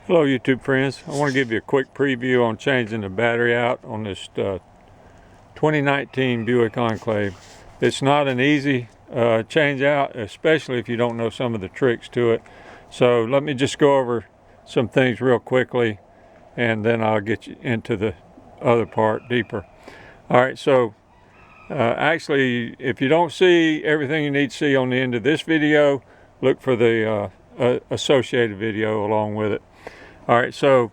Hello YouTube friends, I want to give you a quick preview on changing the battery out on this 2019 Buick Enclave. It's not an easy change out, especially if you don't know some of the tricks to it. So let me just go over some things real quickly and then I'll get you into the other part deeper. Alright, so actually if you don't see everything you need to see on the end of this video, look for the associated video along with it. Alright, so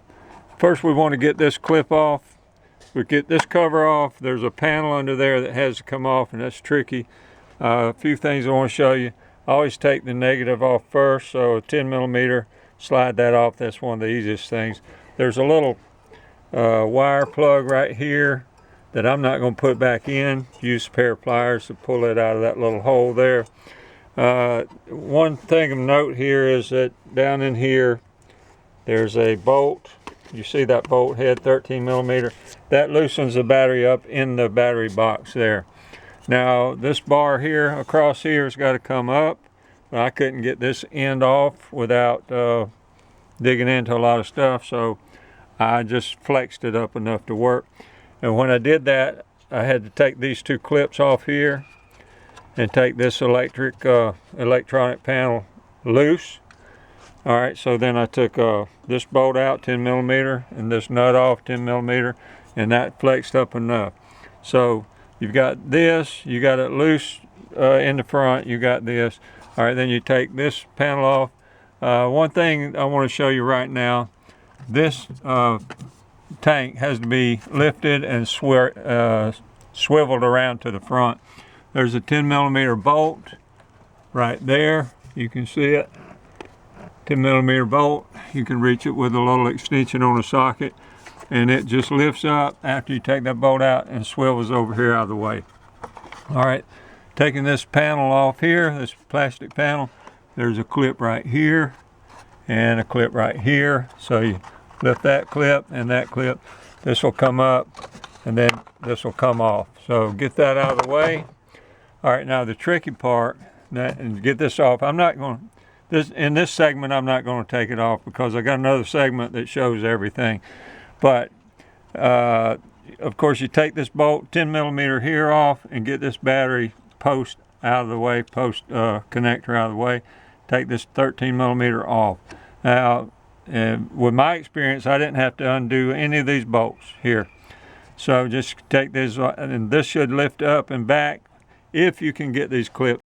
first we want to get this clip off. We get this cover off. There's a panel under there that has to come off, and that's tricky. A few things I want to show you. I always take the negative off first, so a 10mm, slide that off. That's one of the easiest things. There's a little wire plug right here that I'm not going to put back in. Use a pair of pliers to pull it out of that little hole there. One thing of note here is that down in here there's a bolt. You see that bolt head, 13mm. That loosens the battery up in the battery box there. Now this bar here across here has got to come up, but I couldn't get this end off without digging into a lot of stuff, so I just flexed it up enough to work. And when I did that, I had to take these two clips off here and take this electronic panel loose. Alright, so then I took this bolt out, 10mm, and this nut off, 10mm, and that flexed up enough. So you've got this, you got it loose in the front, you got this. Alright, then you take this panel off. One thing I want to show you right now, this tank has to be lifted and swiveled around to the front. There's a 10mm bolt right there, you can see it. 10mm bolt, you can reach it with a little extension on a socket, and it just lifts up after you take that bolt out and swivels over here out of the way. Alright, taking this panel off here, this plastic panel, there's a clip right here and a clip right here. So you lift that clip and that clip, this will come up and then this will come off. So get that out of the way. Alright, now the tricky part, and get this off, I'm not going to, in this segment I'm not going to take it off because I got another segment that shows everything. But of course you take this bolt 10mm here off and get this battery post out of the way, post connector out of the way. Take this 13mm off. Now with my experience, I didn't have to undo any of these bolts here. So just take this, and this should lift up and back if you can get these clips